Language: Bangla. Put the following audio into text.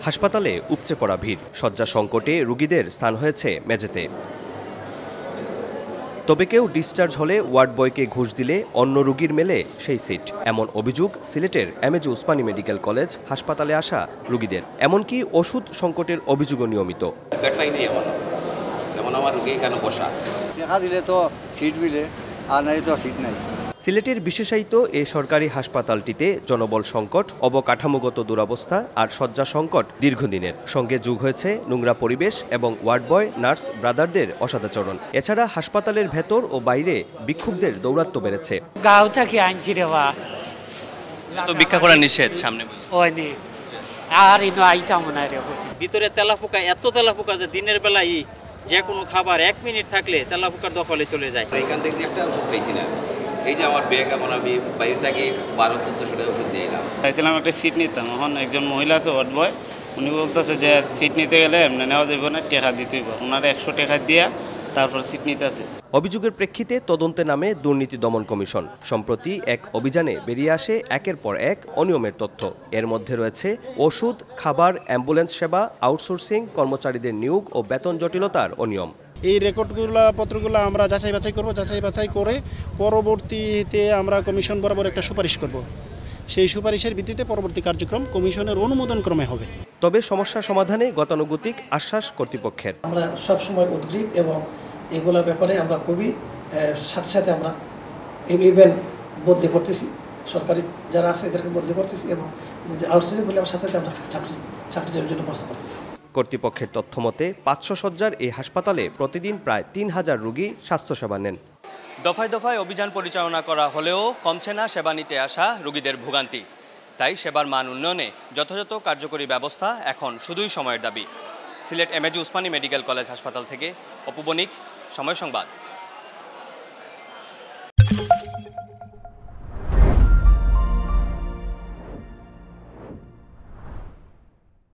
হাসপাতালে উপচে পড়া ভিড়, শয্যা সংকটে রোগীদের স্থান হয়েছে মেঝেতে। তবে কেউ ডিসচার্জ হলে ওয়ার্ড বয়কে ঘুষ দিলে অন্য রোগীর মেলে সেই সিট, এমন অভিযোগ সিলেটের এমএজি ওসমানী মেডিকেল কলেজ হাসপাতালে আসা রোগীদের। এমনকি ওষুধ সংকটের অভিযোগও নিয়মিত। সিলেটের বিশেষায়িত এ সরকারি হাসপাতালটিতে জনবল সংকট, অবকাঠামোগত দুরবস্থা আর শয্যা সংকট দীর্ঘদিনের। সঙ্গে যোগ হয়েছে নোংরা পরিবেশ এবং ওয়ার্ড বয়, নার্স ব্রাদারদের অসদাচরণ। এছাড়া হাসপাতালের ভেতর ও বাইরে বিক্ষুব্ধদের দৌরাত্ম্য বেড়েছে। গাঁও থেকে আনছি রে বা তো ভিক্ষা করা নিষেধ সামনে ওইনি আর ইনো আইতাম না রে। ভিতরে তেলাপোকা, এত তেলাপোকা যে দিনের বেলায় যে কোনো খাবার 1 মিনিট থাকলে তেলাপোকার দখলে চলে যায়। এখান থেকে একটা ওষুধ পাইছি না। এই যে আমার ব্যাগ, এমন আমি বাইরে থেকে 1200-1400 টাকা ওষুধ দিয়ে এলাম। চাইছিলাম একটা সিট নিতাম, এখন একজন মহিলা আছে ওয়ার্ড বয়, উনি বলতেছে যে সিট নিতে গেলে এমনি নেওয়া যাবে না, টাকা দিতে হইব। ওনারা 100 টাকা দিয়া তারপর সিট নিতে আছে। অভিযোগের প্রেক্ষিতে তদন্তে নামে দুর্নীতি দমন কমিশন। সম্প্রতি এক অভিযানে বেরিয়ে আসে একের পর এক অনিয়মের তথ্য। এর মধ্যে রয়েছে ওষুধ, খাবার, অ্যাম্বুলেন্স সেবা, আউটসোর্সিং, কর্মচারীদের নিয়োগ ও বেতন জটিলতার অনিয়ম। এই রেকর্ডগুলো পত্রগুলো আমরা যাচাই বাছাই করে পরবর্তীতে আমরা কমিশন বরাবর একটা সুপারিশ করব। সেই সুপারিশের ভিত্তিতে পরবর্তী কার্যক্রম কমিশনের অনুমোদন ক্রমে হবে। তবে সমস্যা সমাধানে গতানুগতিক আশ্বাস কর্তৃপক্ষের। আমরা সবসময় উদ্গ্রীব এবং এগুলোর ব্যাপারে আমরা খুবই সাথে সাথে আমরা ইভেন বদলি করতেছি, সরকারি যারা আছে এদেরকে বদলি করতেছি এবং আউটসোর্সিং বলে আমার সাথে আমরা চাকরির জন্য প্রস্তাব করতেছি। কর্তৃপক্ষের তথ্যমতে 500 শয্যার এই হাসপাতালে প্রতিদিন প্রায় 3000 রোগী স্বাস্থ্যসেবা নেন। দফায় দফায় অভিযান পরিচালনা করা হলেও কমছে না সেবা নিতে আসা রোগীদের ভোগান্তি। তাই সেবার মান উন্নয়নে যথাযথ কার্যকরী ব্যবস্থা এখন শুধুই সময়ের দাবি। Sylhet MAG Osmani medical college হাসপাতাল থেকে অপু বণিক, সময় সংবাদ।